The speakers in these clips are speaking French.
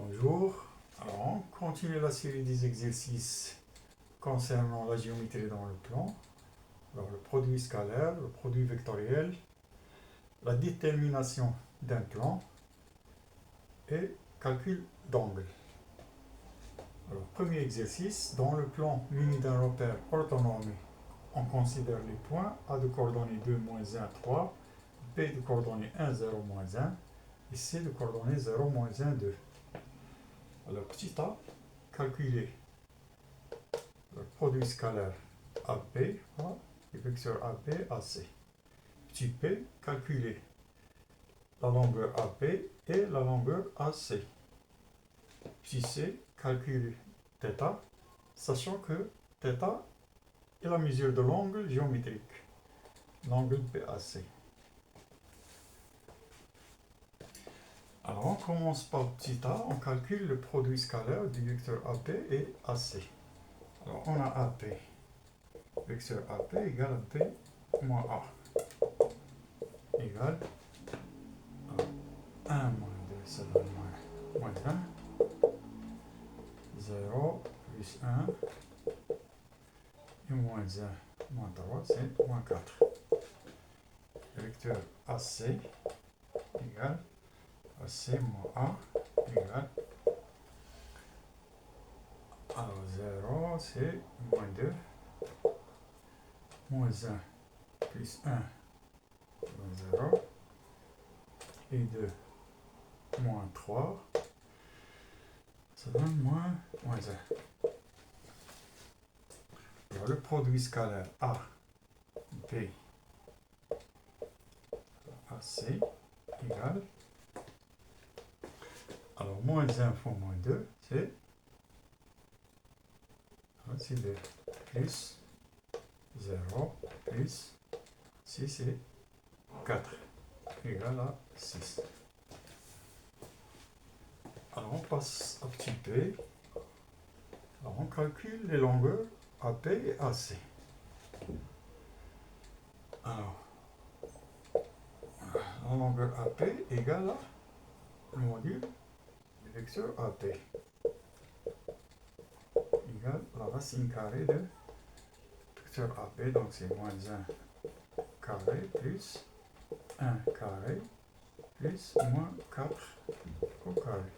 Bonjour. Alors, on continue la série des exercices concernant la géométrie dans le plan. Alors, le produit scalaire, le produit vectoriel, la détermination d'un plan et calcul d'angle. Alors, premier exercice, dans le plan muni d'un repère orthonormé, on considère les points A de coordonnées 2, moins 1, 3, B de coordonnées 1, 0, moins 1 et C de coordonnées 0, moins 1, 2. Alors, petit a, calculer le produit scalaire AP, voilà, le vecteur AP, AC. Petit p, calculer la longueur AP et la longueur AC. Petit c, calculer θ, sachant que θ est la mesure de l'angle géométrique, l'angle BAC. Alors on commence par petit a, on calcule le produit scalaire du vecteur AP et AC. Alors on a AP, vecteur AP égale à B moins A, égale à 1 moins 2, ça donne moins 1, 0 plus 1, et moins 1, moins 3, c'est moins 4. Le vecteur AC égale AC moins A égale, alors 0 c'est moins 2, moins 1 plus 1, moins 0, et 2 moins 3, ça donne moins 1. Alors le produit scalaire A, B, AC égale, alors moins 1 fois moins 2, c'est 2, plus 0, plus 6 et 4, égale à 6. Alors on passe à petit p. Alors on calcule les longueurs AP et AC. Alors, la longueur AP égale à le module du vecteur AP égale la racine carrée de vecteur AP, donc c'est moins 1 carré plus 1 carré plus moins 4 au carré.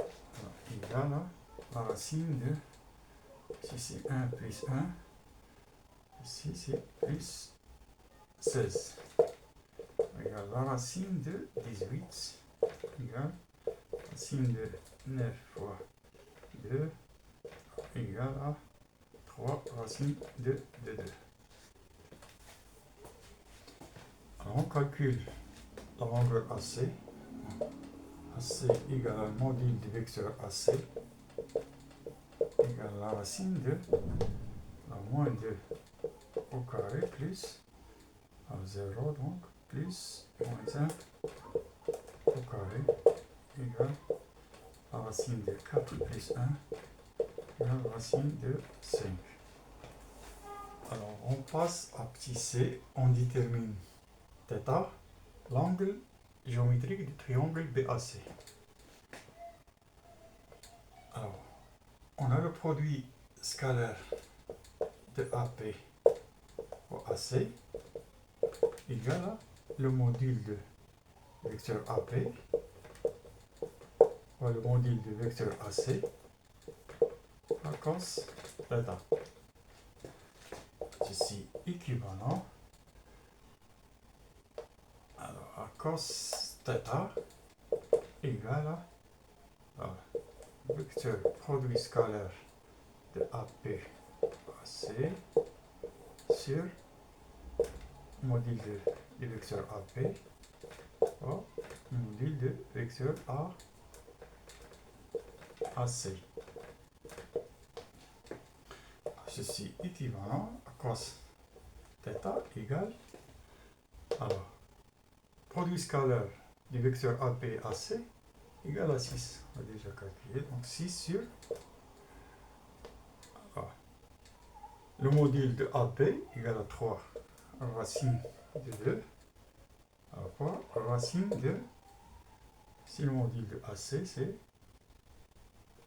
Alors, égale à la racine de, si c'est 1 plus 1, ici c'est plus 16, égale la racine de 18, égale racine de 9 fois 2, égale à 3 racine de 2. Alors on calcule la longueur AC. AC égale à module du vecteur AC égale la racine de la moins 2 au carré plus 0, donc plus moins 1 au carré égale la racine de 4 plus 1 égale la racine de 5. Alors on passe à petit c, on détermine θ, l'angle géométrique du triangle BAC. Alors, on a le produit scalaire de AP au AC égale à le module de vecteur AP ou le module de vecteur AC à cos θ. Ceci équivalent. Alors, à cos θ égale à vecteur produit scalaire de AP AC sur module de vecteur AP au module de vecteur AC. Ceci équivalent à cos θ égale, alors, produit scalaire du vecteur AP AC égale à 6. On a déjà calculé, donc 6 sur le module de AP égale à 3 racine de 2 fois racine de Si le module de AC, c'est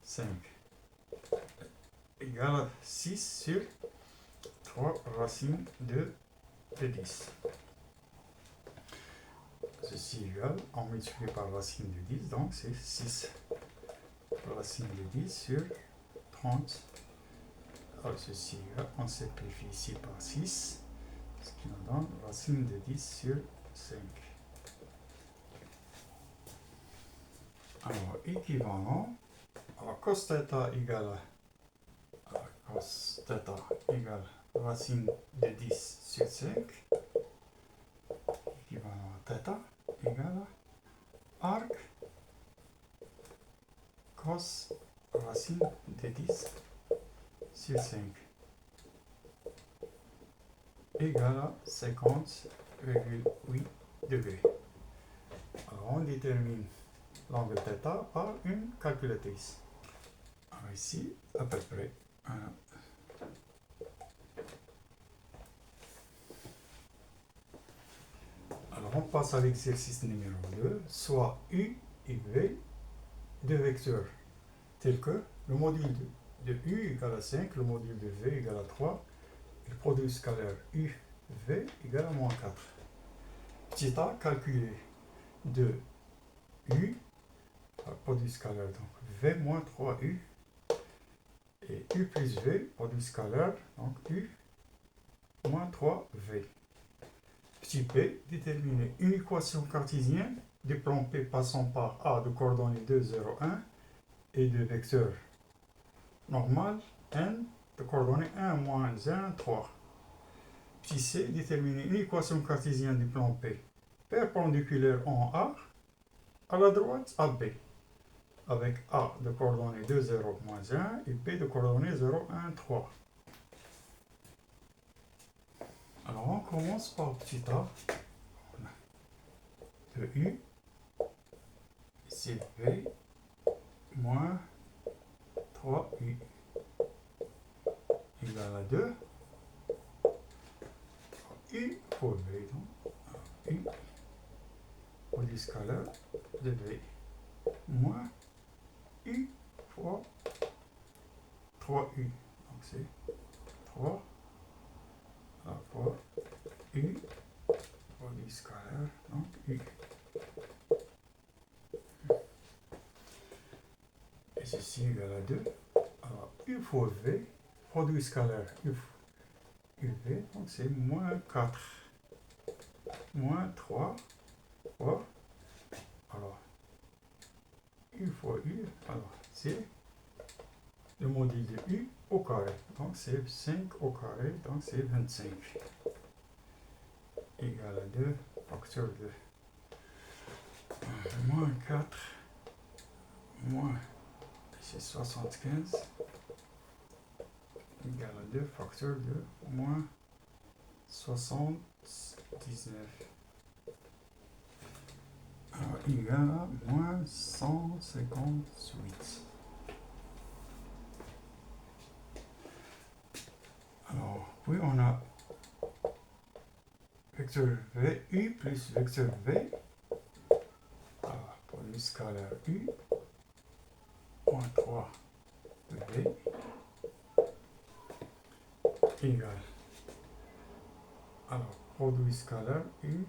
5 égale à 6 sur 3 racines de 10. Ceci égale, on multiplie par racine de 10, donc c'est 6 racine de 10 sur 30. Alors ceci égale, on simplifie ici par 6, ce qui nous donne racine de 10 sur 5. Alors, équivalent, alors cos θ égale cos θ égale racine de 10 sur 5, équivalent à θ égale arc cos racine de 10 sur 5 égale à 50,8 degrés. Alors on détermine l'angle θ par une calculatrice. Alors ici, à peu près. Alors on passe à l'exercice numéro 2, soit U et V, deux vecteurs tels que le module de U égale à 5, le module de V égale à 3, et le produit scalaire UV égale à moins 4. Petit a calculé de U, produit scalaire, donc V moins 3U, et U plus V, produit scalaire, donc U moins 3V. Petit p, déterminer une équation cartésienne du plan P passant par A de coordonnées 2, 0, 1 et de vecteurs normal N de coordonnées 1, moins 1, 3. Petit c, déterminer une équation cartésienne du plan P perpendiculaire en A à la droite AB, avec A de coordonnées 2, 0, moins 1 et P de coordonnées 0, 1, 3. Alors on commence par petit a de U, c'est V moins 3U égale à 2. U fois V, donc U produit scalaire de V moins U fois 3U. Donc c'est 3 fois U produit scalaire, donc U. Et ceci égale à 2. Alors U fois V, produit scalaire UV, donc c'est moins 4. Moins 3 fois, alors U fois U, alors c'est le module de U au carré, donc c'est 5 au carré, donc c'est 25 égal à 2 facteur de moins 4 moins, c'est 75 égal à 2 facteur de moins 79 égal à moins 158. Alors, puis on a vecteur V, U plus vecteur V, alors, pour le scalaire U, moins 3 V, égale, alors, produit scalaire U,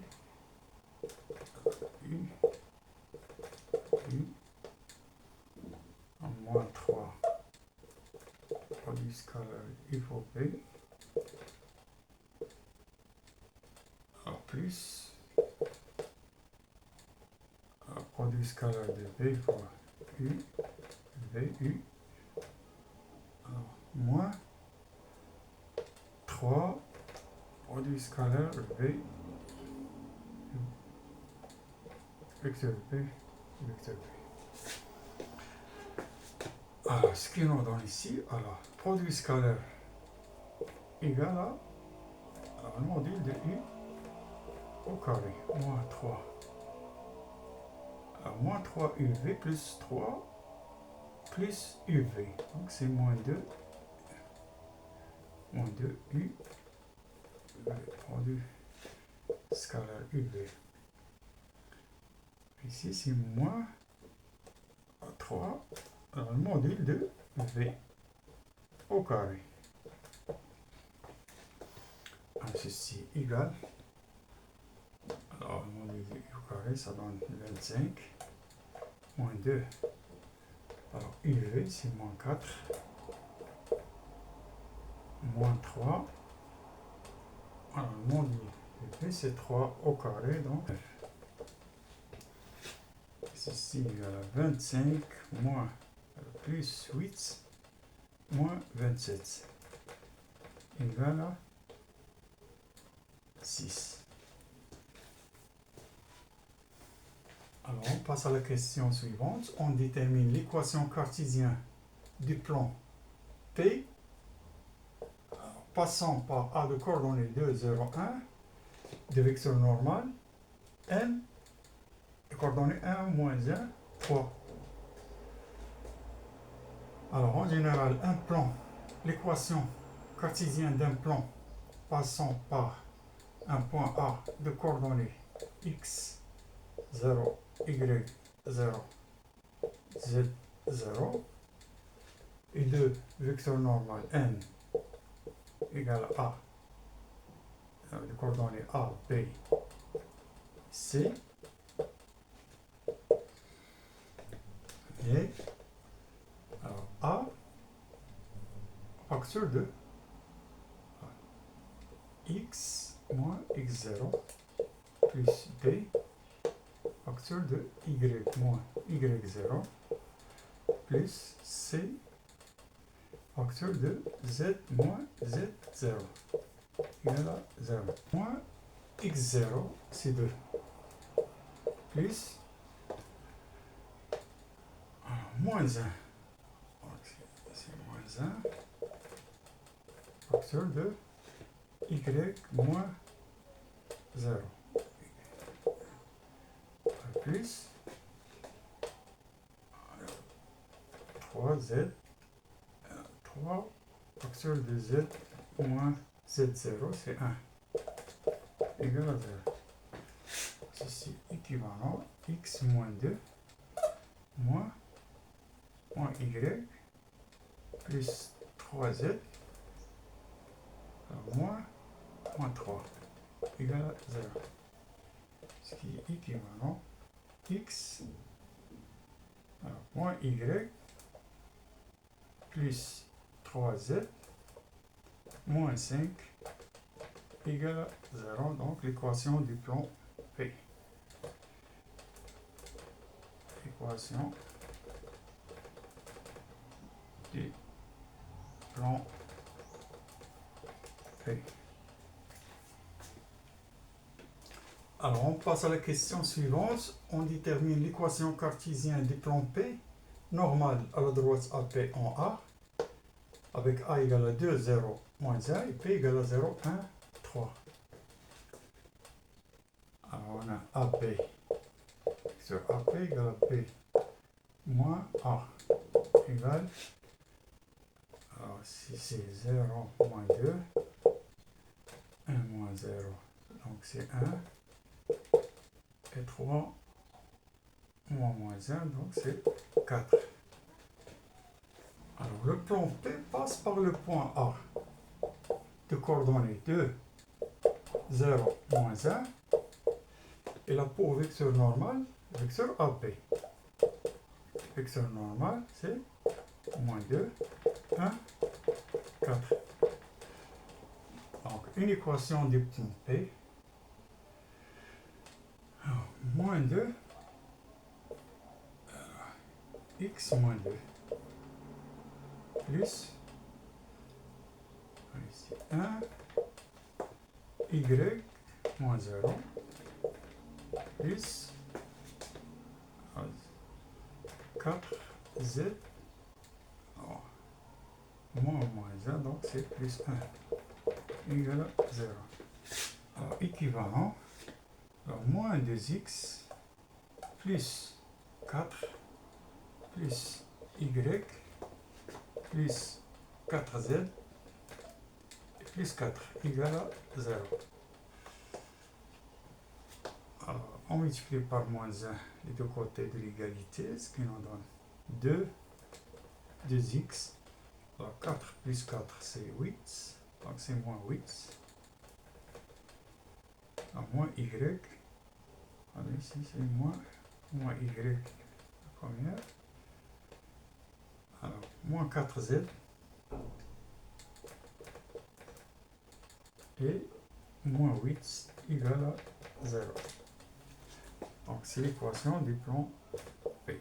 en moins 3, produit scalaire U fois V, alors, plus, alors, produit scalaire de V fois U, VU, alors, moins 3, produit scalaire V, vecteur V, vecteur V. Alors, ce qu'il nous donne ici, alors, produit scalaire égal à, alors, le module de U au carré, moins 3. Alors, moins 3 UV plus 3 plus UV. Donc, c'est moins 2 U, produit scalaire UV. Ici, c'est moins 3, alors le module de V au carré. Alors, ceci égale, alors le module de V au carré, ça donne 25, moins 2. Alors UV, c'est moins 4, moins 3. Alors le module de V, c'est 3 au carré, donc 9. Ceci égale à 25 moins plus 8 moins 27 égale à 6. Alors on passe à la question suivante. On détermine l'équation cartésienne du plan P passant par A de coordonnées 2, 0, 1 de vecteur normal N de coordonnées 1, moins 1, 3. Alors en général, un plan, l'équation cartésienne d'un plan passant par un point A de coordonnées x, 0, y, 0, z, 0 et de vecteur normal n égale à de coordonnées A, B, C et alors A facteur de x moins x0 plus B facteur de y moins y0 plus C facteur de z moins z0 égale à 0. Moins x0, c'est 2. Plus moins 1. C'est moins 1 facteur de y moins 0. Plus 3z 3 facteur de z moins z0, c'est 1 égale à 0. Ceci équivalent x moins 2 moins y plus 3z moins 3 égale à 0. Ce qui est équivalent x moins y plus 3z moins 5 égale à 0. Donc l'équation du plan P. Équation du plan P. Alors on passe à la question suivante. On détermine l'équation cartésienne du plan P normal à la droite AP en A avec A égale à 2, 0, moins 1 et P égale à 0, 1, 3. Alors on a AP sur AP égale à P moins A égale, alors si c'est 0 moins 2, 1 moins 0, donc c'est 1, et 3 moins 1, donc c'est 4. Alors le plan P passe par le point A de coordonnées 2, 0, moins 1 et là pour vecteur normal, vecteur AP. Vecteur normal, c'est moins 2, 1, 4. Donc une équation du point P, alors, moins 2, x moins 2, plus, ici, 1, y moins 0, plus 4z moins 1, donc c'est plus 1 égale à 0. Alors équivalent, alors moins 2x plus 4 plus y plus 4z plus 4 égale à 0. Alors, on multiplie par moins 1 les deux côtés de l'égalité, ce qui nous donne 2, 2x. Alors 4 plus 4, c'est 8. Donc c'est moins 8. Alors moins y. Alors ici, c'est moins y, la première. Alors, moins 4z. Et moins 8 égale à 0. Donc c'est l'équation du plan P.